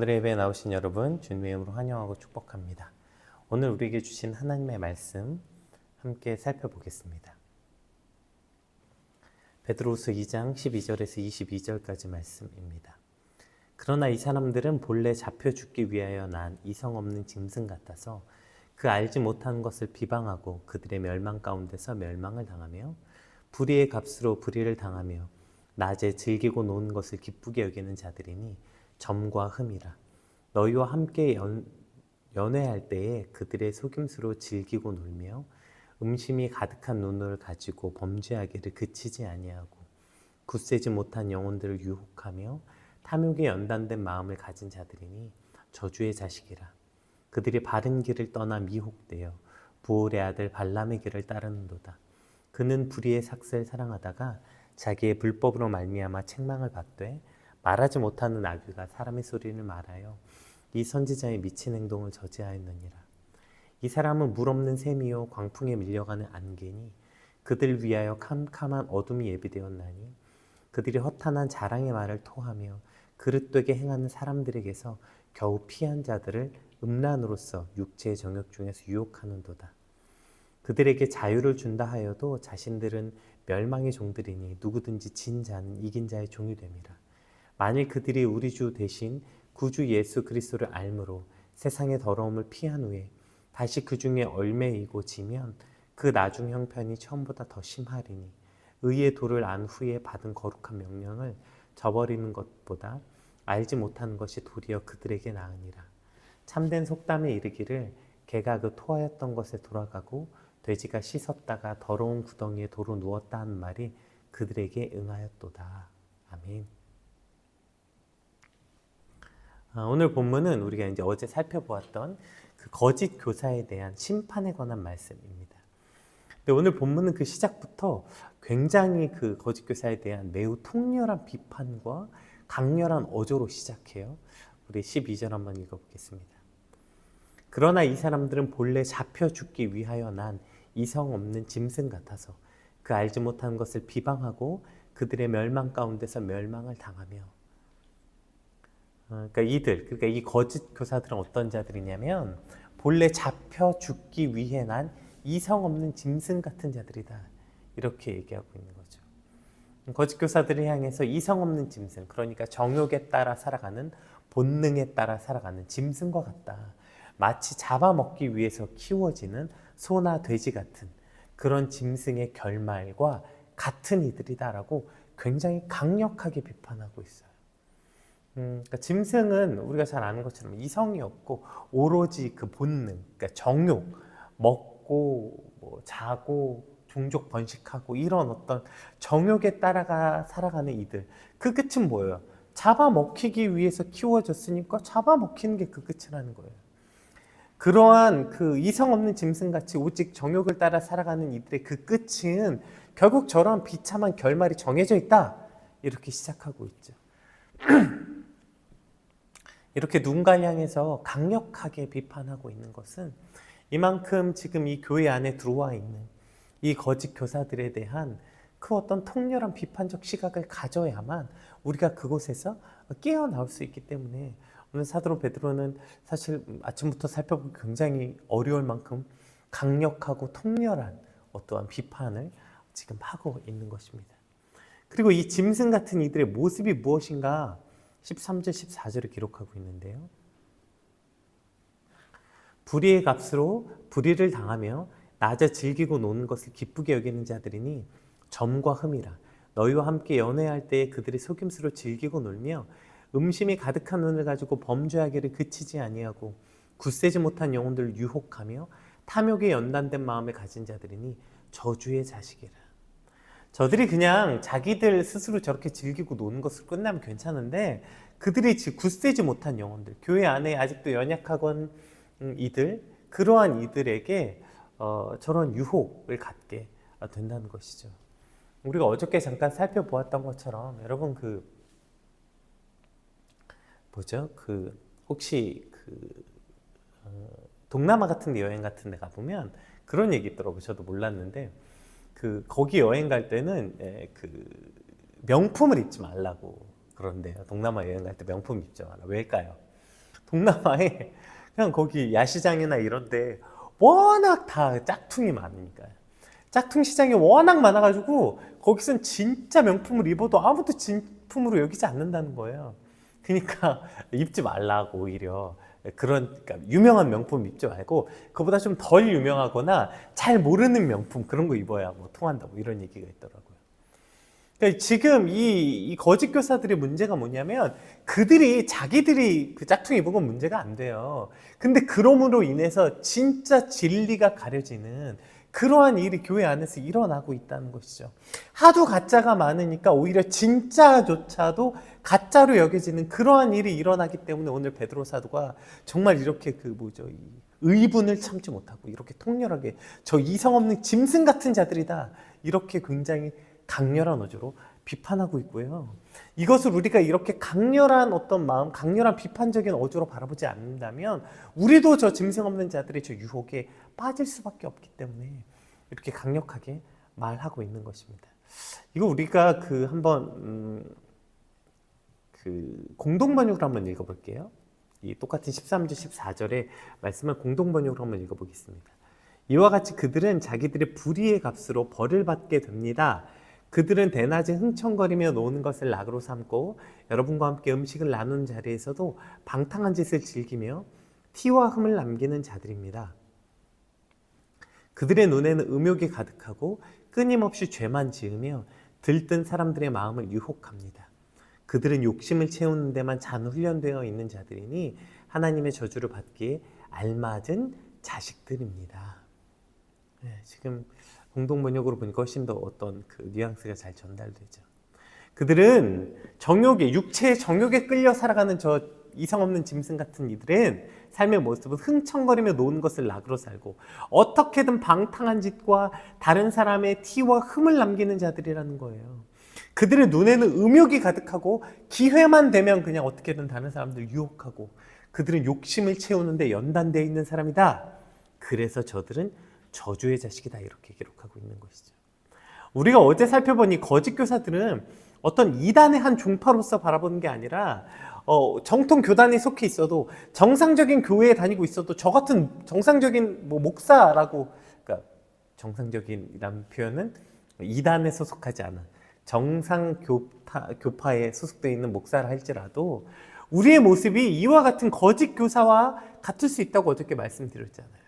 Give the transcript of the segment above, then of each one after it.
오늘의 예배에 나오신 여러분 주님의 이름으로 환영하고 축복합니다. 오늘 우리에게 주신 하나님의 말씀 함께 살펴보겠습니다. 베드로후서 2장 12절에서 22절까지 말씀입니다. 그러나 이 사람들은 본래 잡혀 죽기 위하여 난 이성 없는 짐승 같아서 그 알지 못하는 것을 비방하고 그들의 멸망 가운데서 멸망을 당하며 불의의 값으로 불의를 당하며 낮에 즐기고 노는 것을 기쁘게 여기는 자들이니 점과 흠이라. 너희와 함께 연회할 때에 그들의 속임수로 즐기고 놀며 음심이 가득한 눈을 가지고 범죄하기를 그치지 아니하고 굳세지 못한 영혼들을 유혹하며 탐욕에 연단된 마음을 가진 자들이니 저주의 자식이라. 그들이 바른 길을 떠나 미혹되어 부올의 아들 발람의 길을 따르는도다. 그는 불의의 삭슬을 사랑하다가 자기의 불법으로 말미암아 책망을 받되 말하지 못하는 아귀가 사람의 소리를 말하여 이 선지자의 미친 행동을 저지하였느니라. 이 사람은 물 없는 샘이요 광풍에 밀려가는 안개니 그들 위하여 캄캄한 어둠이 예비되었나니 그들이 허탄한 자랑의 말을 토하며 그릇되게 행하는 사람들에게서 겨우 피한 자들을 음란으로서 육체의 정욕 중에서 유혹하는도다. 그들에게 자유를 준다 하여도 자신들은 멸망의 종들이니 누구든지 진 자는 이긴 자의 종이 됨이라. 만일 그들이 우리 주 대신 구주 예수 그리스도를 알므로 세상의 더러움을 피한 후에 다시 그 중에 얽매이고 지면 그 나중 형편이 처음보다 더 심하리니 의의 도를 안 후에 받은 거룩한 명령을 저버리는 것보다 알지 못하는 것이 도리어 그들에게 나으니라. 참된 속담에 이르기를 개가 그 토하였던 것에 돌아가고 돼지가 씻었다가 더러운 구덩이에 도로 누웠다 하는 말이 그들에게 응하였도다. 아멘. 오늘 본문은 우리가 이제 어제 살펴보았던 그 거짓 교사에 대한 심판에 관한 말씀입니다. 근데 오늘 본문은 그 시작부터 굉장히 그 거짓 교사에 대한 매우 통렬한 비판과 강렬한 어조로 시작해요. 우리 12절 한번 읽어보겠습니다. 그러나 이 사람들은 본래 잡혀 죽기 위하여 난 이성 없는 짐승 같아서 그 알지 못하는 것을 비방하고 그들의 멸망 가운데서 멸망을 당하며. 그러니까 이 거짓 교사들은 어떤 자들이냐면 본래 잡혀 죽기 위해 난 이성 없는 짐승 같은 자들이다. 이렇게 얘기하고 있는 거죠. 거짓 교사들을 향해서 이성 없는 짐승, 그러니까 정욕에 따라 살아가는, 본능에 따라 살아가는 짐승과 같다. 마치 잡아먹기 위해서 키워지는 소나 돼지 같은 그런 짐승의 결말과 같은 이들이다라고 굉장히 강력하게 비판하고 있어요. 그러니까 짐승은 우리가 잘 아는 것처럼 이성이 없고 오로지 그 본능, 그러니까 정욕, 먹고 뭐 자고 종족 번식하고 이런 어떤 정욕에 따라가 살아가는 이들. 그 끝은 뭐예요? 잡아먹히기 위해서 키워졌으니까 잡아먹히는 게 그 끝이라는 거예요. 그러한 그 이성 없는 짐승같이 오직 정욕을 따라 살아가는 이들의 그 끝은 결국 저런 비참한 결말이 정해져 있다. 이렇게 시작하고 있죠. 이렇게 누군가를 향해서 강력하게 비판하고 있는 것은 이만큼 지금 이 교회 안에 들어와 있는 이 거짓 교사들에 대한 그 어떤 통렬한 비판적 시각을 가져야만 우리가 그곳에서 깨어나올 수 있기 때문에 오늘 사도 베드로는 사실 아침부터 살펴보기 굉장히 어려울 만큼 강력하고 통렬한 어떠한 비판을 지금 하고 있는 것입니다. 그리고 이 짐승 같은 이들의 모습이 무엇인가 13절, 14절을 기록하고 있는데요. 불의의 값으로 불의를 당하며 낮에 즐기고 노는 것을 기쁘게 여기는 자들이니 점과 흠이라. 너희와 함께 연회할 때에 그들의 속임수로 즐기고 놀며 음심이 가득한 눈을 가지고 범죄하기를 그치지 아니하고 굳세지 못한 영혼들을 유혹하며 탐욕에 연단된 마음을 가진 자들이니 저주의 자식이라. 저들이 그냥 자기들 스스로 저렇게 즐기고 노는 것을 끝나면 괜찮은데 그들이 굳세지 못한 영혼들, 교회 안에 아직도 연약하건 이들, 그러한 이들에게 저런 유혹을 갖게 된다는 것이죠. 우리가 어저께 잠깐 살펴보았던 것처럼 여러분 혹시 동남아 같은 데 여행 같은 데 가보면 그런 얘기 있더라고요. 저도 몰랐는데 거기 여행 갈 때는 명품을 입지 말라고 그런데요. 동남아 여행 갈 때 명품 입지 마라. 왜일까요? 동남아에 그냥 거기 야시장이나 이런데 워낙 다 짝퉁이 많으니까요. 짝퉁 시장이 워낙 많아가지고 거기선 진짜 명품을 입어도 아무도 진품으로 여기지 않는다는 거예요. 그러니까 입지 말라고 오히려 그러니까 유명한 명품 입지 말고 그보다 좀 덜 유명하거나 잘 모르는 명품 그런 거 입어야 뭐 통한다고 이런 얘기가 있더라고요. 그러니까 지금 이 거짓 교사들의 문제가 뭐냐면 그들이 자기들이 그 짝퉁 입은 건 문제가 안 돼요. 근데 그럼으로 인해서 진짜 진리가 가려지는 그러한 일이 교회 안에서 일어나고 있다는 것이죠. 하도 가짜가 많으니까 오히려 진짜조차도 가짜로 여겨지는 그러한 일이 일어나기 때문에 오늘 베드로 사도가 정말 이렇게 이 의분을 참지 못하고 이렇게 통렬하게 저 이성 없는 짐승 같은 자들이다 이렇게 굉장히 강렬한 어조로 비판하고 있고요. 이것을 우리가 이렇게 강렬한 어떤 마음, 강렬한 비판적인 어조로 바라보지 않는다면 우리도 저 짐승 없는 자들의 저 유혹에 빠질 수밖에 없기 때문에 이렇게 강력하게 말하고 있는 것입니다. 이거 우리가 한번 공동 번역으로 한번 읽어볼게요. 이 똑같은 13절 14절의 말씀을 공동 번역으로 한번 읽어보겠습니다. 이와 같이 그들은 자기들의 불의의 값으로 벌을 받게 됩니다. 그들은 대낮에 흥청거리며 노는 것을 낙으로 삼고 여러분과 함께 음식을 나누는 자리에서도 방탕한 짓을 즐기며 티와 흠을 남기는 자들입니다. 그들의 눈에는 음욕이 가득하고 끊임없이 죄만 지으며 들뜬 사람들의 마음을 유혹합니다. 그들은 욕심을 채우는 데만 잔 훈련되어 있는 자들이니 하나님의 저주를 받기에 알맞은 자식들입니다. 네, 지금 공동번역으로 보니까 훨씬 더 어떤 뉘앙스가 잘 전달되죠. 그들은 정욕에, 육체의 정욕에 끌려 살아가는 저 이성 없는 짐승 같은 이들은 삶의 모습은 흥청거리며 노는 것을 낙으로 살고 어떻게든 방탕한 짓과 다른 사람의 티와 흠을 남기는 자들이라는 거예요. 그들의 눈에는 음욕이 가득하고 기회만 되면 그냥 어떻게든 다른 사람들 유혹하고 그들은 욕심을 채우는데 연단되어 있는 사람이다. 그래서 저들은 저주의 자식이다 이렇게 기록하고 있는 것이죠. 우리가 어제 살펴본 이 거짓 교사들은 어떤 이단의 한 종파로서 바라보는 게 아니라 정통 교단에 속해 있어도 정상적인 교회에 다니고 있어도 저 같은 정상적인 목사라고 그러니까 정상적인이라는 표현은 이단에 소속하지 않은 정상 교파에 소속되어 있는 목사라 할지라도 우리의 모습이 이와 같은 거짓 교사와 같을 수 있다고 어저께 말씀드렸잖아요.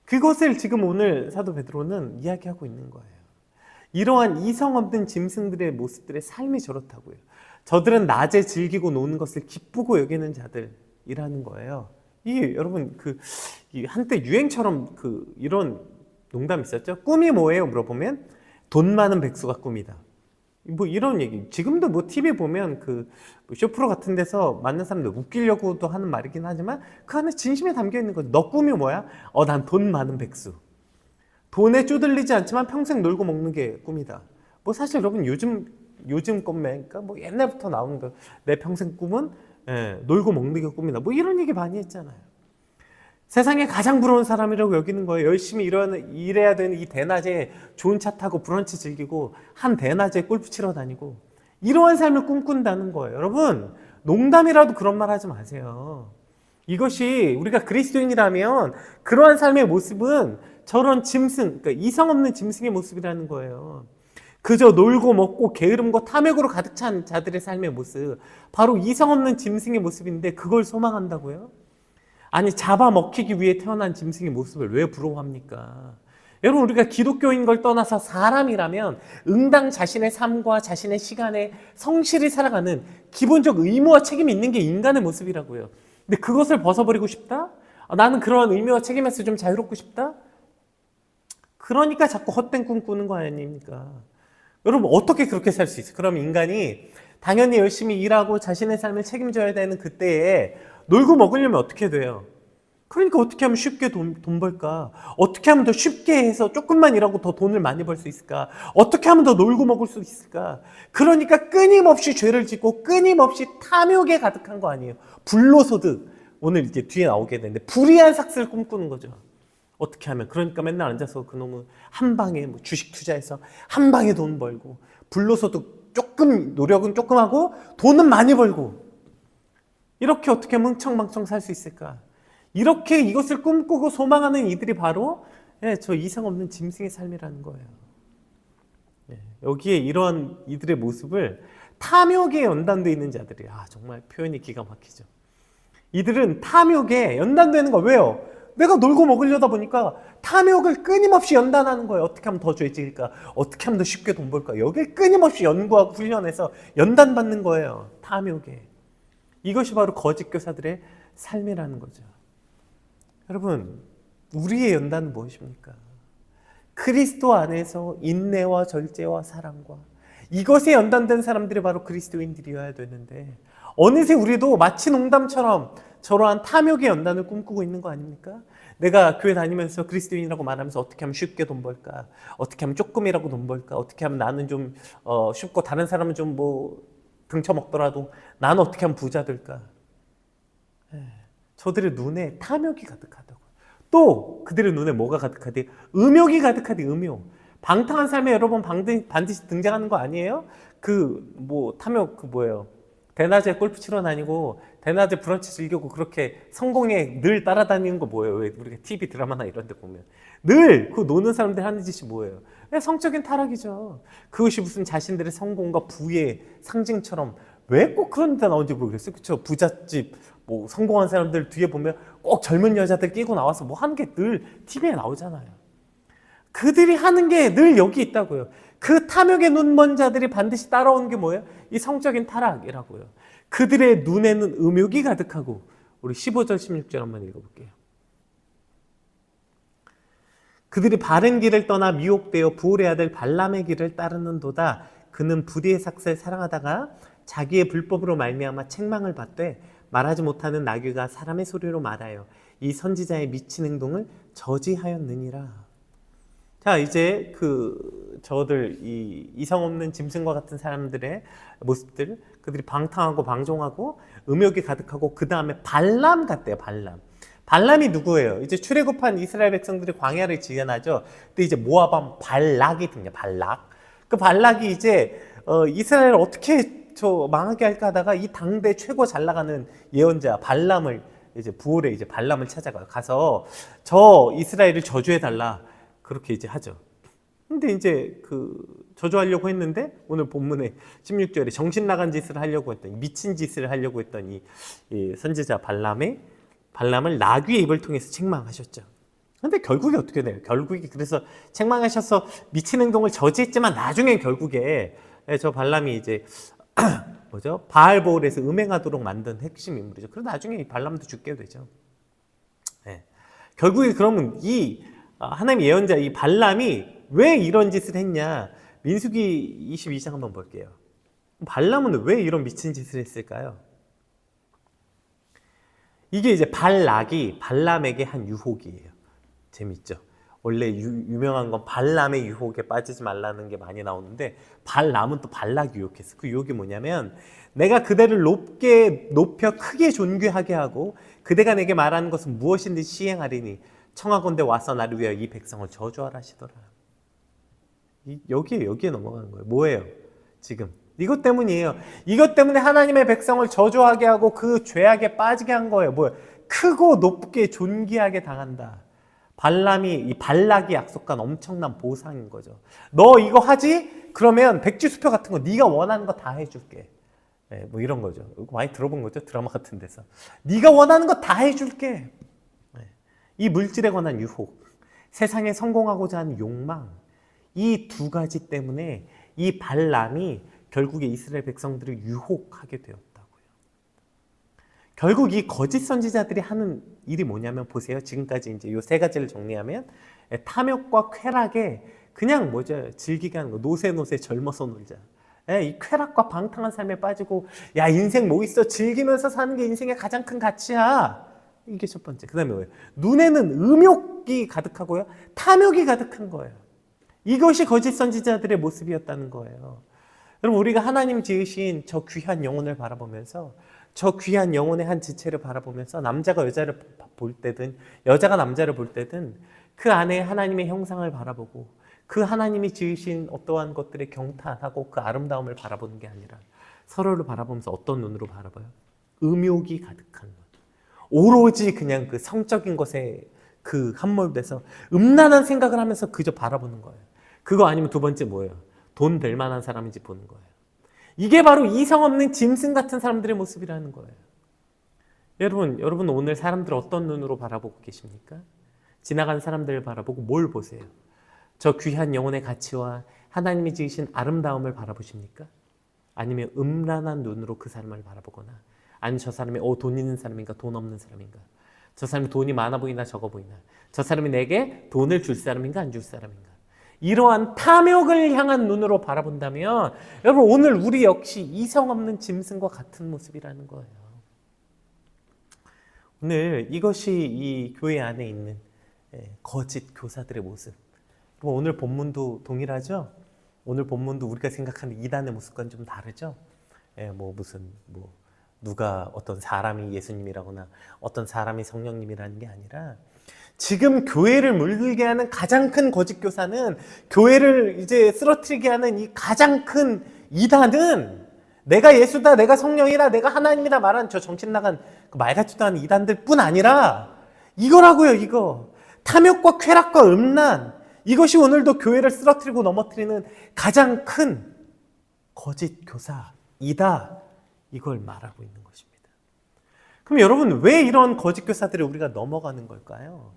그것을 지금 오늘 사도 베드로는 이야기하고 있는 거예요. 이러한 이성 없는 짐승들의 모습들의 삶이 저렇다고요. 저들은 낮에 즐기고 노는 것을 기쁘고 여기는 자들이라는 거예요. 이게 여러분 한때 유행처럼 이런 농담 있었죠. 꿈이 뭐예요? 물어보면 돈 많은 백수가 꿈이다. 뭐 이런 얘기. 지금도 뭐 TV 보면 쇼프로 같은 데서 만난 사람들 웃기려고도 하는 말이긴 하지만 그 안에 진심에 담겨 있는 거죠. 너 꿈이 뭐야? 난 돈 많은 백수. 돈에 쪼들리지 않지만 평생 놀고 먹는 게 꿈이다. 뭐 사실 여러분 요즘 꿈매니까 뭐 옛날부터 나오는 거 내 평생 꿈은 놀고 먹는 게 꿈이다. 뭐 이런 얘기 많이 했잖아요. 세상에 가장 부러운 사람이라고 여기는 거예요. 열심히 일해야 되는 이 대낮에 좋은 차 타고 브런치 즐기고 한 대낮에 골프 치러 다니고 이러한 삶을 꿈꾼다는 거예요. 여러분 농담이라도 그런 말 하지 마세요. 이것이 우리가 그리스도인이라면 그러한 삶의 모습은 저런 짐승, 그러니까 이성 없는 짐승의 모습이라는 거예요. 그저 놀고 먹고 게으름과 탐욕으로 가득 찬 자들의 삶의 모습, 바로 이성 없는 짐승의 모습인데 그걸 소망한다고요? 아니 잡아먹히기 위해 태어난 짐승의 모습을 왜 부러워합니까? 여러분 우리가 기독교인 걸 떠나서 사람이라면 응당 자신의 삶과 자신의 시간에 성실히 살아가는 기본적 의무와 책임이 있는 게 인간의 모습이라고요. 근데 그것을 벗어버리고 싶다? 나는 그런 의무와 책임에서 좀 자유롭고 싶다? 그러니까 자꾸 헛된 꿈 꾸는 거 아닙니까? 여러분 어떻게 그렇게 살 수 있어요? 그럼 인간이 당연히 열심히 일하고 자신의 삶을 책임져야 되는 그때에 놀고 먹으려면 어떻게 돼요? 그러니까 어떻게 하면 쉽게 돈 벌까? 어떻게 하면 더 쉽게 해서 조금만 일하고 더 돈을 많이 벌 수 있을까? 어떻게 하면 더 놀고 먹을 수 있을까? 그러니까 끊임없이 죄를 짓고 끊임없이 탐욕에 가득한 거 아니에요. 불로소득. 오늘 이제 뒤에 나오게 되는데 불의한 삭스를 꿈꾸는 거죠. 어떻게 하면? 그러니까 맨날 앉아서 그놈은 한 방에 주식 투자해서 한 방에 돈 벌고 불로소득 조금 노력은 조금 하고 돈은 많이 벌고 이렇게 어떻게 멍청멍청 살 수 있을까? 이렇게 이것을 꿈꾸고 소망하는 이들이 바로 저 이상 없는 짐승의 삶이라는 거예요. 여기에 이런 이들의 모습을 탐욕에 연단되어 있는 자들이 정말 표현이 기가 막히죠. 이들은 탐욕에 연단되는 거 왜요? 내가 놀고 먹으려다 보니까 탐욕을 끊임없이 연단하는 거예요. 어떻게 하면 더 죄질까? 어떻게 하면 더 쉽게 돈 벌까? 여길 끊임없이 연구하고 훈련해서 연단받는 거예요. 탐욕에. 이것이 바로 거짓 교사들의 삶이라는 거죠. 여러분, 우리의 연단은 무엇입니까? 그리스도 안에서 인내와 절제와 사랑과 이것에 연단된 사람들이 바로 그리스도인들이어야 되는데 어느새 우리도 마치 농담처럼 저러한 탐욕의 연단을 꿈꾸고 있는 거 아닙니까? 내가 교회 다니면서 그리스도인이라고 말하면서 어떻게 하면 쉽게 돈 벌까? 어떻게 하면 조금이라고 돈 벌까? 어떻게 하면 나는 좀 쉽고 다른 사람은 좀 등쳐먹더라도 나는 어떻게 하면 부자 될까? 저들의 눈에 탐욕이 가득하다고. 또 그들의 눈에 뭐가 가득하디? 음욕이 가득하디. 음욕. 방탕한 삶에 여러분 반드시 등장하는 거 아니에요? 탐욕 뭐예요? 대낮에 골프 치러 다니고 대낮에 브런치 즐기고 그렇게 성공에 늘 따라다니는 거 뭐예요? 왜 우리가 TV 드라마나 이런 데 보면 늘 그 노는 사람들 하는 짓이 뭐예요? 성적인 타락이죠. 그것이 무슨 자신들의 성공과 부의 상징처럼 왜 꼭 그런 데 나온지 모르겠어요. 그렇죠? 부잣집 성공한 사람들 뒤에 보면 꼭 젊은 여자들 끼고 나와서 하는 게 늘 TV에 나오잖아요. 그들이 하는 게 늘 여기 있다고요. 그 탐욕에 눈먼 자들이 반드시 따라오는 게 뭐예요? 이 성적인 타락이라고요. 그들의 눈에는 음욕이 가득하고 우리 15절 16절 한번 읽어볼게요. 그들이 바른 길을 떠나 미혹되어 부올의 아들 발람의 길을 따르는도다. 그는 불의의 삭을 사랑하다가 자기의 불법으로 말미암아 책망을 받되 말하지 못하는 나귀가 사람의 소리로 말하여 이 선지자의 미친 행동을 저지하였느니라. 자, 이제 저들 이 이성 없는 짐승과 같은 사람들의 모습들, 그들이 방탕하고 방종하고 음욕이 가득하고 그 다음에 발람 같대요. 발람이 누구예요? 이제 출애굽한 이스라엘 백성들이 광야를 지나죠. 근데 이제 모압 발락이 등장. 그 발락이 이제 이스라엘을 어떻게 망하게 할까 하다가 이 당대 최고 잘 나가는 예언자 발람을 이제 부올에 이제 발람을 찾아가요. 가서 저 이스라엘을 저주해 달라. 그렇게 이제 하죠. 근데 이제 저주하려고 했는데 오늘 본문에 16절에 정신 나간 짓을 하려고 했던 미친 짓을 하려고 했던 이 선지자 발람을 나귀의 입을 통해서 책망하셨죠. 근데 결국에 어떻게 돼요? 결국에 그래서 책망하셔서 미친 행동을 저지했지만 나중에 결국에 저 발람이 이제 바알보올에서 음행하도록 만든 핵심 인물이죠. 그래서 나중에 이 발람도 죽게 되죠. 결국에 그러면 이 하나님 예언자 이 발람이 왜 이런 짓을 했냐? 민수기 22장 한번 볼게요. 발람은 왜 이런 미친 짓을 했을까요? 이게 이제 발락이 발람에게 한 유혹이에요. 재밌죠? 원래 유명한 건 발람의 유혹에 빠지지 말라는 게 많이 나오는데 발람은 또 발락이 유혹했어. 그 유혹이 뭐냐면 내가 그대를 높여 크게 존귀하게 하고 그대가 내게 말하는 것은 무엇인지 시행하리니 청하건대 와서 나를 위하여 이 백성을 저주하라 하시더라. 여기에 넘어가는 거예요. 뭐예요? 지금 이것 때문이에요. 이것 때문에 하나님의 백성을 저주하게 하고 그 죄악에 빠지게 한 거예요. 뭐예요? 크고 높게 존귀하게 당한다. 이 발락이 약속한 엄청난 보상인 거죠. 너 이거 하지? 그러면 백지수표 같은 거 네가 원하는 거 다 해줄게. 이런 거죠. 이거 많이 들어본 거죠? 드라마 같은 데서. 네가 원하는 거 다 해줄게. 이 물질에 관한 유혹, 세상에 성공하고자 하는 욕망, 이 두 가지 때문에 이 발람이 결국에 이스라엘 백성들을 유혹하게 되었다고요. 결국 이 거짓 선지자들이 하는 일이 뭐냐면 보세요. 지금까지 이제 요 세 가지를 정리하면 탐욕과 쾌락에 그냥 즐기게 하는 거. 노세 젊어서 놀자. 이 쾌락과 방탕한 삶에 빠지고 야 인생 뭐 있어? 즐기면서 사는 게 인생의 가장 큰 가치야. 이게 첫 번째. 그 다음에 뭐예요? 눈에는 음욕이 가득하고요. 탐욕이 가득한 거예요. 이것이 거짓 선지자들의 모습이었다는 거예요. 여러분 우리가 하나님 지으신 저 귀한 영혼을 바라보면서 저 귀한 영혼의 한 지체를 바라보면서 남자가 여자를 볼 때든 여자가 남자를 볼 때든 그 안에 하나님의 형상을 바라보고 그 하나님이 지으신 어떠한 것들에 경탄하고 그 아름다움을 바라보는 게 아니라 서로를 바라보면서 어떤 눈으로 바라봐요? 음욕이 가득한 눈. 오로지 그냥 그 성적인 것에 그 함몰돼서 음란한 생각을 하면서 그저 바라보는 거예요. 그거 아니면 두 번째 뭐예요? 돈 될 만한 사람인지 보는 거예요. 이게 바로 이성 없는 짐승 같은 사람들의 모습이라는 거예요. 여러분 오늘 사람들 어떤 눈으로 바라보고 계십니까? 지나가는 사람들을 바라보고 뭘 보세요? 저 귀한 영혼의 가치와 하나님이 지으신 아름다움을 바라보십니까? 아니면 음란한 눈으로 그 사람을 바라보거나, 아니면 저 사람이 돈 있는 사람인가 돈 없는 사람인가, 저 사람이 돈이 많아 보이나 적어 보이나, 저 사람이 내게 돈을 줄 사람인가 안 줄 사람인가, 이러한 탐욕을 향한 눈으로 바라본다면 여러분 오늘 우리 역시 이성 없는 짐승과 같은 모습이라는 거예요. 오늘 이것이 이 교회 안에 있는 거짓 교사들의 모습. 오늘 본문도 동일하죠? 오늘 본문도 우리가 생각하는 이단의 모습과는 좀 다르죠? 누가 어떤 사람이 예수님이라거나 어떤 사람이 성령님이라는 게 아니라 지금 교회를 물들게 하는 가장 큰 거짓 교사는, 교회를 이제 쓰러뜨리게 하는 이 가장 큰 이단은 내가 예수다, 내가 성령이다, 내가 하나님이다 말하는 저 정신 나간 그 말 같지도 않은 이단들 뿐 아니라 이거라고요, 이거. 탐욕과 쾌락과 음란, 이것이 오늘도 교회를 쓰러뜨리고 넘어뜨리는 가장 큰 거짓 교사이다, 이걸 말하고 있는 것입니다. 그럼 여러분 왜 이런 거짓 교사들을 우리가 넘어가는 걸까요?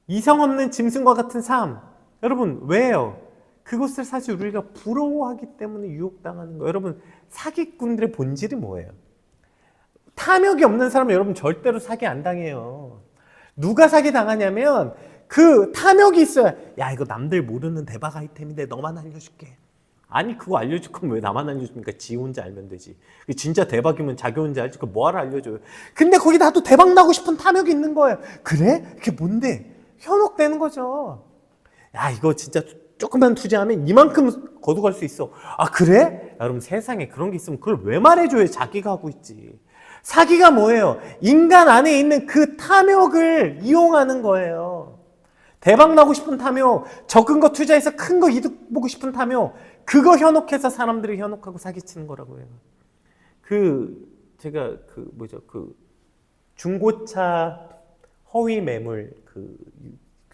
이성 없는 짐승과 같은 삶, 여러분 왜요? 그것을 사실 우리가 부러워하기 때문에 유혹당하는 거예요. 여러분 사기꾼들의 본질이 뭐예요? 탐욕이 없는 사람은 여러분 절대로 사기 안 당해요. 누가 사기 당하냐면 그 탐욕이 있어야, 야 이거 남들 모르는 대박 아이템인데 너만 알려줄게. 아니 그거 알려줄 거면 왜 나만 알려줍니까? 지 혼자 알면 되지. 진짜 대박이면 자기 혼자 알지. 그거 뭐하러 알려줘요. 근데 거기 나도 대박 나고 싶은 탐욕이 있는 거예요. 그래? 그게 뭔데? 현혹되는 거죠. 야 이거 진짜 조금만 투자하면 이만큼 거두갈 수 있어. 아 그래? 여러분 세상에 그런 게 있으면 그걸 왜 말해줘요? 자기가 하고 있지. 사기가 뭐예요? 인간 안에 있는 그 탐욕을 이용하는 거예요. 대박 나고 싶은 탐욕, 적은 거 투자해서 큰 거 이득 보고 싶은 탐욕, 그거 현혹해서 사람들이 현혹하고 사기치는 거라고 해요. 제가 중고차 허위 매물,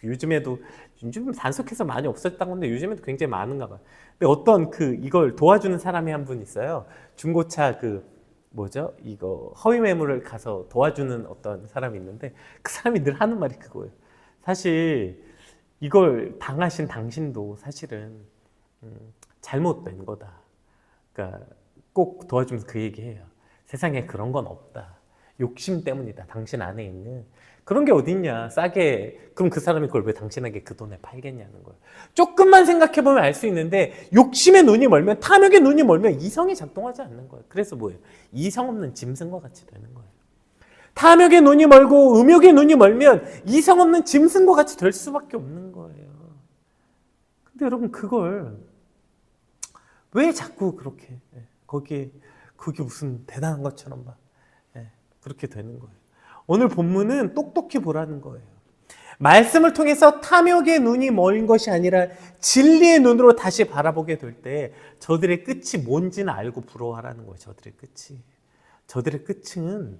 요즘에도, 요즘 단속해서 많이 없었던 건데 요즘에도 굉장히 많은가 봐요. 근데 어떤 이걸 도와주는 사람이 한 분 있어요. 중고차 이거 허위 매물을 가서 도와주는 어떤 사람이 있는데 그 사람이 늘 하는 말이 그거예요. 사실 이걸 당하신 당신도 사실은 잘못된 거다. 그러니까 꼭 도와주면서 그 얘기해요. 세상에 그런 건 없다. 욕심 때문이다. 당신 안에 있는 그런 게 어딨냐. 싸게. 그럼 그 사람이 그걸 왜 당신에게 그 돈에 팔겠냐는 거예요. 조금만 생각해보면 알 수 있는데 욕심의 눈이 멀면, 탐욕의 눈이 멀면 이성이 작동하지 않는 거예요. 그래서 뭐예요? 이성 없는 짐승과 같이 되는 거예요. 탐욕의 눈이 멀고 음욕의 눈이 멀면 이성 없는 짐승과 같이 될 수밖에 없는 거예요. 근데 여러분 그걸 왜 자꾸 그렇게 거기에 그게 무슨 대단한 것처럼 막 그렇게 되는 거예요. 오늘 본문은 똑똑히 보라는 거예요. 말씀을 통해서 탐욕의 눈이 멀은 것이 아니라 진리의 눈으로 다시 바라보게 될 때 저들의 끝이 뭔지는 알고 부러워하라는 거예요. 저들의 끝은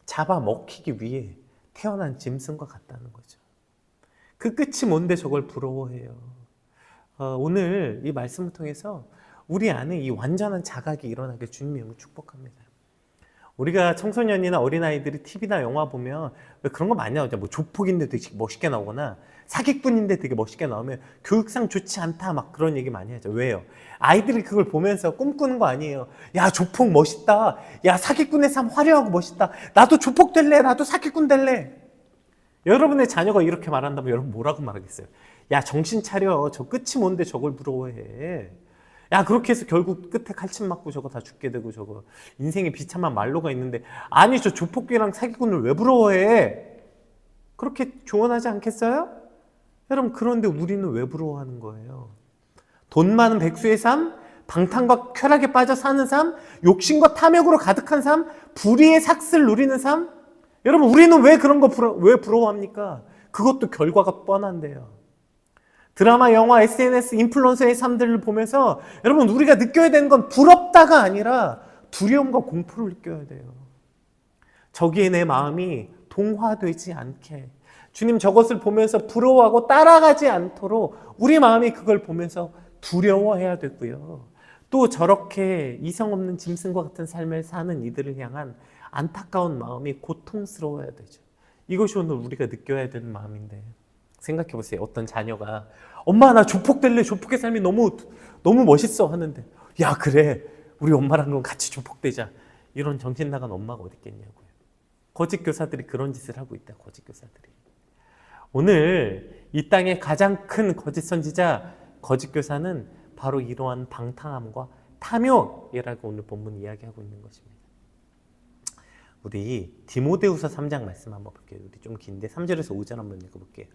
잡아먹히기 위해 태어난 짐승과 같다는 거죠. 그 끝이 뭔데 저걸 부러워해요. 오늘 이 말씀을 통해서 우리 안에 이 완전한 자각이 일어나길 주님의 이름으로 축복합니다. 우리가 청소년이나 어린아이들이 TV나 영화 보면 왜 그런 거 많이 나오죠. 조폭인데 되게 멋있게 나오거나 사기꾼인데 되게 멋있게 나오면 교육상 좋지 않다 막 그런 얘기 많이 하죠. 왜요? 아이들이 그걸 보면서 꿈꾸는 거 아니에요. 야 조폭 멋있다. 야 사기꾼의 삶 화려하고 멋있다. 나도 조폭 될래. 나도 사기꾼 될래. 여러분의 자녀가 이렇게 말한다면 여러분 뭐라고 말하겠어요? 야 정신 차려. 저 끝이 뭔데 저걸 부러워해. 야 그렇게 해서 결국 끝에 칼침 맞고 저거 다 죽게 되고 저거 인생에 비참한 말로가 있는데 아니 저 조폭귀랑 사기꾼을 왜 부러워해? 그렇게 조언하지 않겠어요? 여러분 그런데 우리는 왜 부러워하는 거예요? 돈 많은 백수의 삶, 방탕과 쾌락에 빠져 사는 삶, 욕심과 탐욕으로 가득한 삶, 불의의 삭슬 누리는 삶. 여러분 우리는 왜 그런 거 왜 부러워합니까? 그것도 결과가 뻔한데요. 드라마, 영화, SNS, 인플루언서의 삶들을 보면서 여러분 우리가 느껴야 되는 건 부럽다가 아니라 두려움과 공포를 느껴야 돼요. 저기에 내 마음이 동화되지 않게, 주님 저것을 보면서 부러워하고 따라가지 않도록 우리 마음이 그걸 보면서 두려워해야 되고요. 또 저렇게 이성 없는 짐승과 같은 삶을 사는 이들을 향한 안타까운 마음이 고통스러워야 되죠. 이것이 오늘 우리가 느껴야 되는 마음인데, 생각해 보세요. 어떤 자녀가 엄마 나 조폭될래, 조폭의 삶이 너무 멋있어 하는데, 야 그래 우리 엄마랑 그럼 같이 조폭되자, 이런 정신 나간 엄마가 어디 있겠냐고요. 거짓 교사들이 그런 짓을 하고 있다. 거짓 교사들이. 오늘 이 땅의 가장 큰 거짓 선지자, 거짓 교사는 바로 이러한 방탕함과 탐욕이라고 오늘 본문 이야기하고 있는 것입니다. 우리 디모데후서 3장 말씀 한번 볼게요. 우리 좀 긴데 3절에서 5절 한번 읽어볼게요.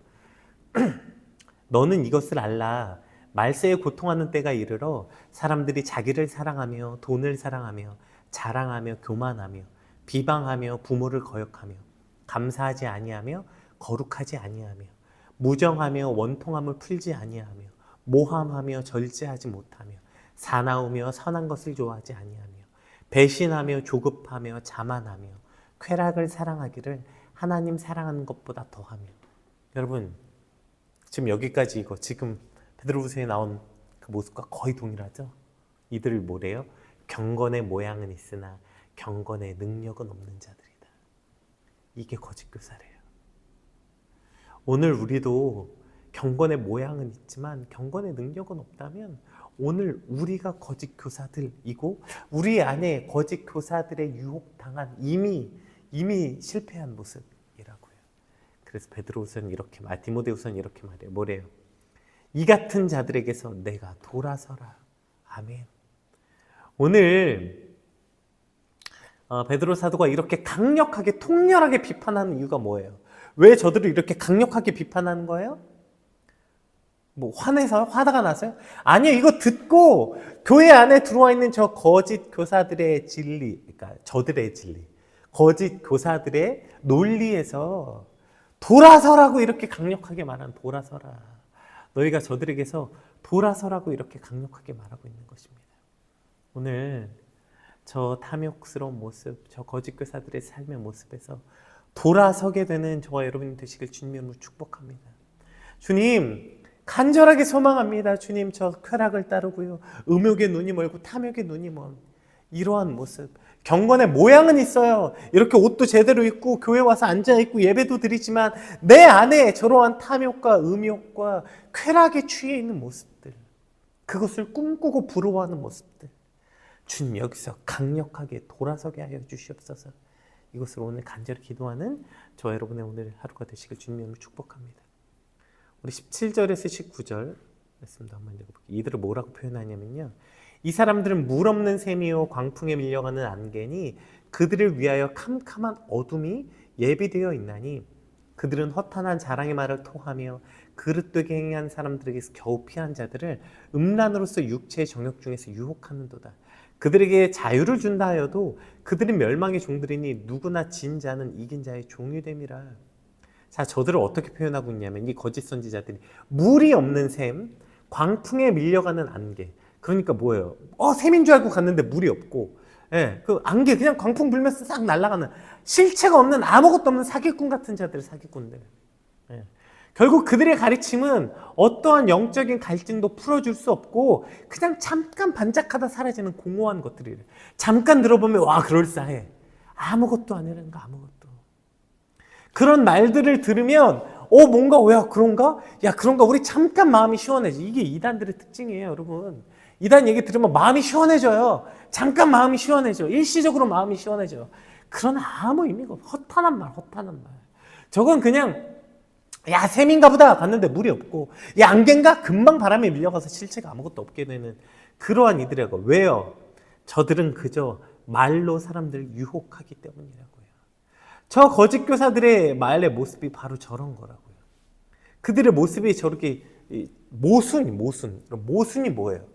너는 이것을 알라. 말세에 고통하는 때가 이르러 사람들이 자기를 사랑하며 돈을 사랑하며 자랑하며 교만하며 비방하며 부모를 거역하며 감사하지 아니하며 거룩하지 아니하며 무정하며 원통함을 풀지 아니하며 모함하며 절제하지 못하며 사나우며 선한 것을 좋아하지 아니하며 배신하며 조급하며 자만하며 쾌락을 사랑하기를 하나님 사랑하는 것보다 더하며. 여러분 지금 여기까지 이거 지금 베드로후서에 나온 그 모습과 거의 동일하죠? 이들 뭐래요? 경건의 모양은 있으나 경건의 능력은 없는 자들이다. 이게 거짓 교사래요. 오늘 우리도 경건의 모양은 있지만 경건의 능력은 없다면 오늘 우리가 거짓 교사들이고 우리 안에 거짓 교사들의 유혹당한 이미 실패한 모습이라고요. 그래서 베드로후서는 이렇게 디모데후서는 이렇게 말해요. 뭐래요? 이 같은 자들에게서 내가 돌아서라. 아멘. 오늘 베드로 사도가 이렇게 강력하게 통렬하게 비판하는 이유가 뭐예요? 왜 저들을 이렇게 강력하게 비판하는 거예요? 뭐 화내서 화가 나서요? 아니요. 이거 듣고 교회 안에 들어와 있는 저 거짓 교사들의 진리, 그러니까 저들의 진리, 거짓 교사들의 논리에서 돌아서라고 이렇게 강력하게 말하는, 돌아서라. 너희가 저들에게서 돌아서라고 이렇게 강력하게 말하고 있는 것입니다. 오늘 저 탐욕스러운 모습, 저 거짓 교사들의 삶의 모습에서 돌아서게 되는 저와 여러분이 되시길 주님으로 축복합니다. 주님 간절하게 소망합니다. 주님 저 쾌락을 따르고요, 음욕에 눈이 멀고 탐욕에 눈이 먼 이러한 모습, 경건의 모양은 있어요. 이렇게 옷도 제대로 입고 교회 와서 앉아있고 예배도 드리지만 내 안에 저러한 탐욕과 음욕과 쾌락에 취해 있는 모습들, 그것을 꿈꾸고 부러워하는 모습들, 주님 여기서 강력하게 돌아서게 하여 주시옵소서. 이것을 오늘 간절히 기도하는 저와 여러분의 오늘 하루가 되시길 주님으로 축복합니다. 우리 17절에서 19절 말씀도 한번 읽어볼게요. 이들을 뭐라고 표현하냐면요, 이 사람들은 물 없는 셈이요 광풍에 밀려가는 안개니 그들을 위하여 캄캄한 어둠이 예비되어 있나니 그들은 허탄한 자랑의 말을 토하며 그릇되게 행한 사람들에게서 겨우 피한 자들을 음란으로서 육체의 정욕 중에서 유혹하는도다. 그들에게 자유를 준다 하여도 그들은 멸망의 종들이니 누구나 진 자는 이긴 자의 종이 됨이라. 자, 저들을 어떻게 표현하고 있냐면 이 거짓 선지자들이 물이 없는 셈, 광풍에 밀려가는 안개. 그러니까 뭐예요? 셈인 줄 알고 갔는데 물이 없고, 그 안개 그냥 광풍 불면서 싹 날아가는 실체가 없는 아무것도 없는 사기꾼 같은 자들, 사기꾼들. 결국 그들의 가르침은 어떠한 영적인 갈증도 풀어줄 수 없고 그냥 잠깐 반짝하다 사라지는 공허한 것들이래. 잠깐 들어보면 와 그럴싸해. 아무것도 아니라는 거, 아무것도. 그런 말들을 들으면 뭔가 야 그런가? 야 그런가? 우리 잠깐 마음이 시원해지. 이게 이단들의 특징이에요, 여러분. 이단 얘기 들으면 마음이 시원해져요. 잠깐 마음이 시원해져. 일시적으로 마음이 시원해져요. 그러나 아무 의미가 없어. 허탄한 말. 저건 그냥 야 셈인가 보다 갔는데 물이 없고, 야 안개인가? 금방 바람에 밀려가서 실체가 아무것도 없게 되는 그러한 이들이라고. 왜요? 저들은 그저 말로 사람들을 유혹하기 때문이라고요. 저 거짓 교사들의 말의 모습이 바로 저런 거라고요. 그들의 모습이 저렇게 모순이 뭐예요?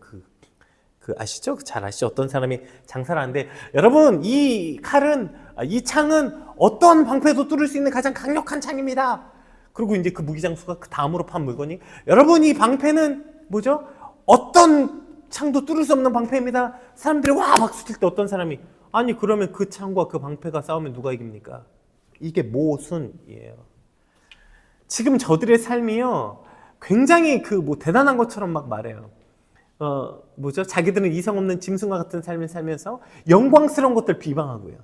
아시죠? 잘 아시죠? 어떤 사람이 장사를 하는데, 여러분 이 창은 어떤 방패도 뚫을 수 있는 가장 강력한 창입니다. 그리고 이제 그 무기장수가 그 다음으로 판 물건이, 여러분 이 방패는 뭐죠? 어떤 창도 뚫을 수 없는 방패입니다. 사람들이 와 박수 칠 때 어떤 사람이 아니 그러면 그 창과 그 방패가 싸우면 누가 이깁니까? 이게 모순이에요. 지금 저들의 삶이요 굉장히 그 뭐 대단한 것처럼 막 말해요. 자기들은 이성 없는 짐승과 같은 삶을 살면서 영광스러운 것들 비방하고요.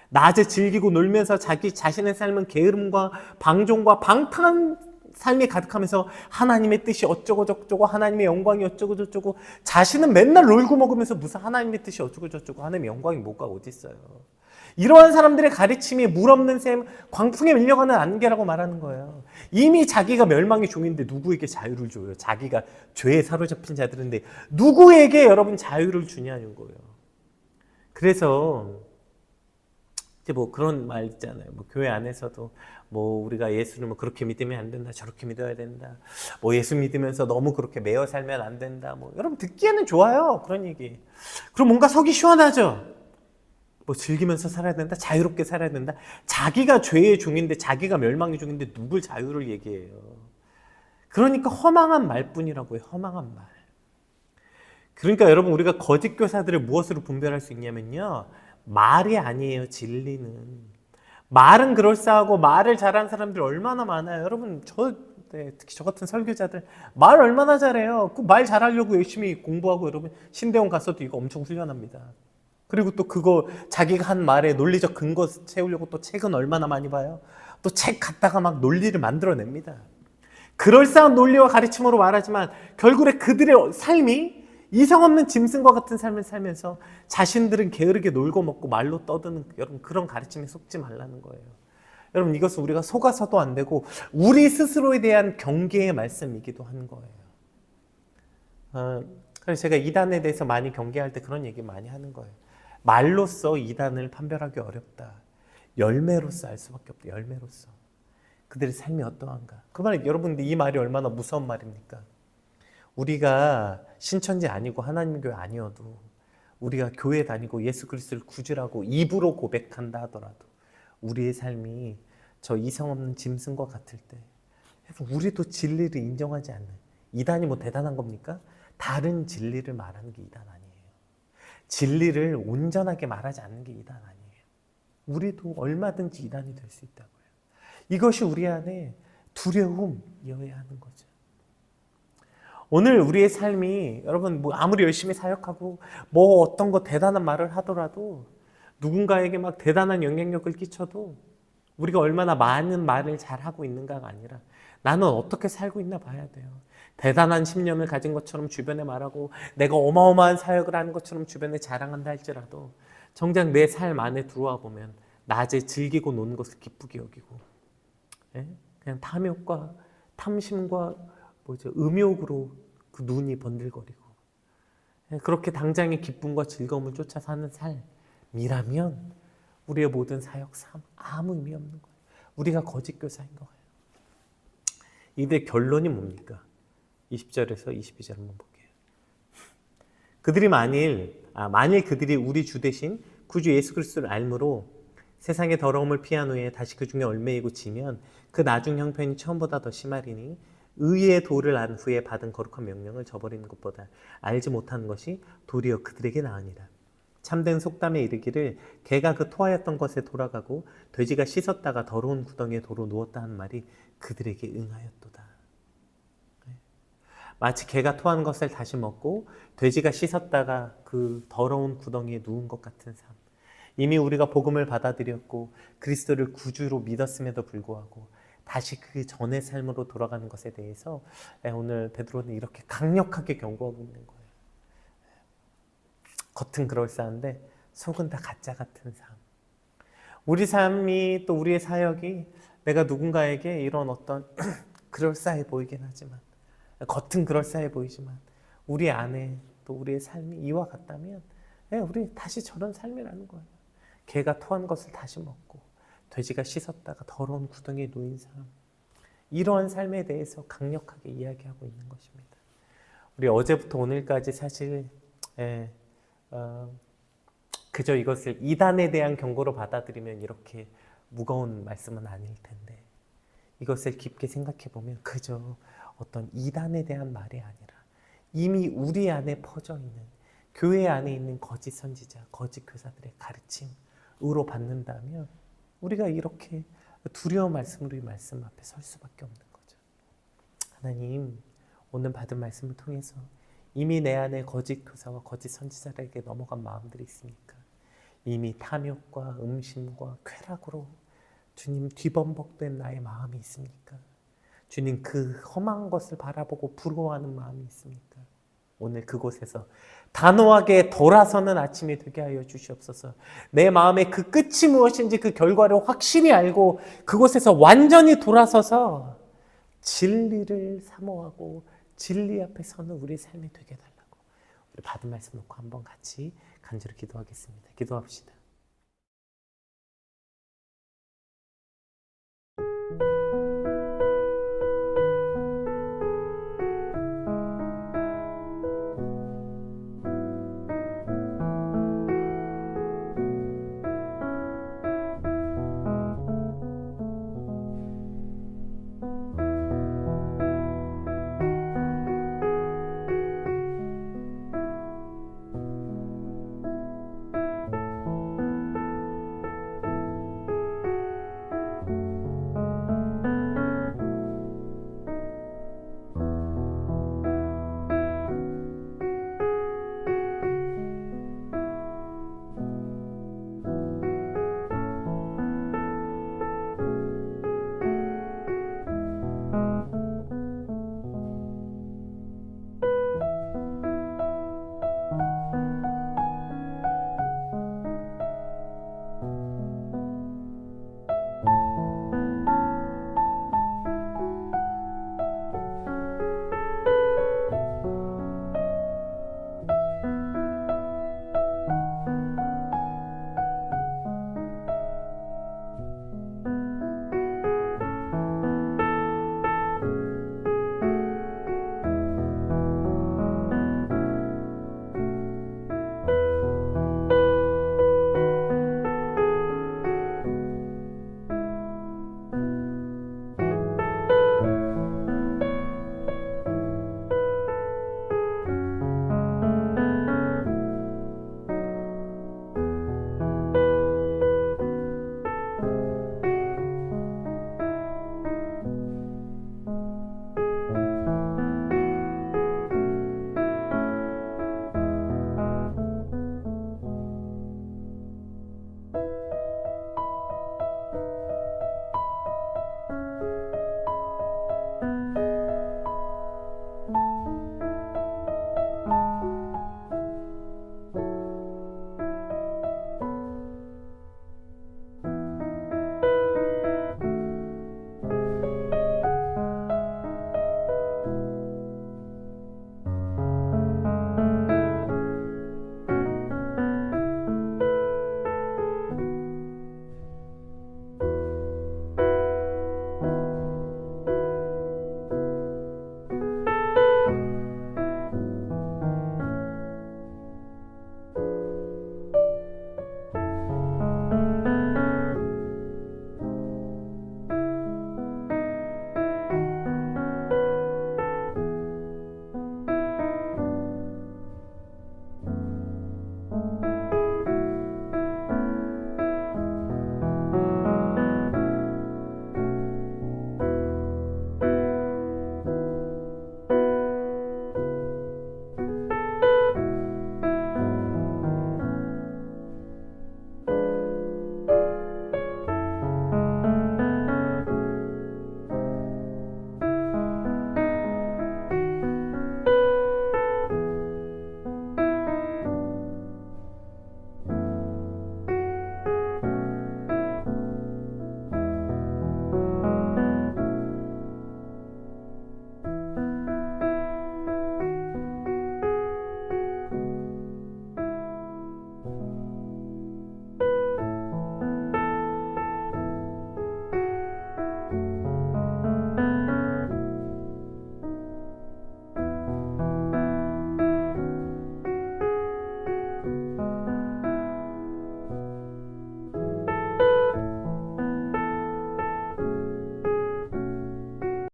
낮에 즐기고 놀면서 자기 자신의 삶은 게으름과 방종과 방탕한 삶이 가득하면서 하나님의 뜻이 어쩌고 저쩌고 하나님의 영광이 어쩌고 저쩌고 자신은 맨날 놀고 먹으면서 무슨 하나님의 뜻이 어쩌고 저쩌고 하나님의 영광이 뭐가 어디 있어요. 이러한 사람들의 가르침이 물 없는 샘, 광풍에 밀려가는 안개라고 말하는 거예요. 이미 자기가 멸망의 종인데 누구에게 자유를 줘요? 자기가 죄에 사로잡힌 자들인데 누구에게 여러분 자유를 주냐는 거예요. 그래서 이제 뭐 그런 말 있잖아요. 뭐 교회 안에서도 뭐 우리가 예수를 뭐 그렇게 믿으면 안 된다, 저렇게 믿어야 된다. 뭐 예수 믿으면서 너무 그렇게 매여 살면 안 된다. 뭐 여러분 듣기에는 좋아요. 그런 얘기. 그럼 뭔가 속이 시원하죠. 뭐 즐기면서 살아야 된다, 자유롭게 살아야 된다. 자기가 죄의 종인데, 자기가 멸망의 종인데 누굴 자유를 얘기해요. 그러니까 허망한 말뿐이라고요. 허망한 말. 그러니까 여러분 우리가 거짓 교사들을 무엇으로 분별할 수 있냐면요, 말이 아니에요. 진리는. 말은 그럴싸하고 말을 잘하는 사람들 얼마나 많아요. 여러분 특히 저 같은 설교자들 말 얼마나 잘해요. 그 말 잘하려고 열심히 공부하고 여러분 신대원 갔어도 이거 엄청 훈련합니다. 그리고 또 그거 자기가 한 말에 논리적 근거 채우려고 또 책은 얼마나 많이 봐요. 또 책 갖다가 막 논리를 만들어냅니다. 그럴싸한 논리와 가르침으로 말하지만 결국에 그들의 삶이 이성 없는 짐승과 같은 삶을 살면서 자신들은 게으르게 놀고 먹고 말로 떠드는 여러분 그런 가르침에 속지 말라는 거예요. 여러분 이것은 우리가 속아서도 안 되고 우리 스스로에 대한 경계의 말씀이기도 한 거예요. 그래서 제가 이단에 대해서 많이 경계할 때 그런 얘기 많이 하는 거예요. 말로써 이단을 판별하기 어렵다. 열매로써 알 수밖에 없다. 열매로써. 그들의 삶이 어떠한가. 그 말이 여러분 이 말이 얼마나 무서운 말입니까? 우리가 신천지 아니고 하나님 교회 아니어도 우리가 교회 다니고 예수 그리스도를 구주라고 입으로 고백한다 하더라도 우리의 삶이 저 이성 없는 짐승과 같을 때 우리도 진리를 인정하지 않는 이단이 뭐 대단한 겁니까? 다른 진리를 말하는 게 이단 아니에요. 진리를 온전하게 말하지 않는 게 이단 아니에요. 우리도 얼마든지 이단이 될 수 있다고요. 이것이 우리 안에 두려움이어야 하는 거죠. 오늘 우리의 삶이 여러분 뭐 아무리 열심히 사역하고 뭐 어떤 거 대단한 말을 하더라도 누군가에게 막 대단한 영향력을 끼쳐도 우리가 얼마나 많은 말을 잘하고 있는가가 아니라 나는 어떻게 살고 있나 봐야 돼요. 대단한 신념을 가진 것처럼 주변에 말하고 내가 어마어마한 사역을 하는 것처럼 주변에 자랑한다 할지라도 정작 내 삶 안에 들어와 보면 낮에 즐기고 노는 것을 기쁘게 여기고 그냥 탐욕과 탐심과 음욕으로 그 눈이 번들거리고 그렇게 당장의 기쁨과 즐거움을 쫓아 사는 삶이라면 우리의 모든 사역 삶 아무 의미 없는 거예요. 우리가 거짓 교사인 거예요. 이들 결론이 뭡니까? 20절에서 22절 한번 볼게요. 그들이 만일 그들이 우리 주 대신 구주 예수 그리스도를 알므로 세상의 더러움을 피한 후에 다시 그 중에 얽매이고 지면 그 나중 형편이 처음보다 더 심하리니 의의 도를 안 후에 받은 거룩한 명령을 저버리는 것보다 알지 못하는 것이 도리어 그들에게 나으니라. 참된 속담에 이르기를 개가 그 토하였던 것에 돌아가고 돼지가 씻었다가 더러운 구덩이에 도로 누웠다 하는 말이 그들에게 응하였도다. 마치 개가 토한 것을 다시 먹고 돼지가 씻었다가 그 더러운 구덩이에 누운 것 같은 삶. 이미 우리가 복음을 받아들였고 그리스도를 구주로 믿었음에도 불구하고 다시 그 전의 삶으로 돌아가는 것에 대해서 오늘 베드로는 이렇게 강력하게 경고하고 있는 거예요. 겉은 그럴싸한데 속은 다 가짜 같은 삶. 우리 삶이 또 우리의 사역이 내가 누군가에게 이런 어떤 그럴싸해 보이긴 하지만 겉은 그럴싸해 보이지만 우리 안에 또 우리의 삶이 이와 같다면 우리 다시 저런 삶이라는 거예요. 개가 토한 것을 다시 먹고 돼지가 씻었다가 더러운 구덩이에 놓인 삶. 이러한 삶에 대해서 강력하게 이야기하고 있는 것입니다. 우리 어제부터 오늘까지 사실 그저 이것을 이단에 대한 경고로 받아들이면 이렇게 무거운 말씀은 아닐 텐데 이것을 깊게 생각해 보면 그저 어떤 이단에 대한 말이 아니라 이미 우리 안에 퍼져 있는 교회 안에 있는 거짓 선지자, 거짓 교사들의 가르침으로 받는다면 우리가 이렇게 두려운 말씀으로 이 말씀 앞에 설 수밖에 없는 거죠. 하나님, 오늘 받은 말씀을 통해서 이미 내 안에 거짓 교사와 거짓 선지자에게 넘어간 마음들이 있습니까? 이미 탐욕과 음심과 쾌락으로 주님 뒤범벅된 나의 마음이 있습니까? 주님, 그 험한 것을 바라보고 부러워하는 마음이 있습니까? 오늘 그곳에서 단호하게 돌아서는 아침이 되게 하여 주시옵소서. 내 마음의 그 끝이 무엇인지 그 결과를 확실히 알고 그곳에서 완전히 돌아서서 진리를 사모하고 진리 앞에 서는 우리의 삶이 되게 해달라고 우리 받은 말씀 놓고 한번 같이 간절히 기도하겠습니다. 기도합시다.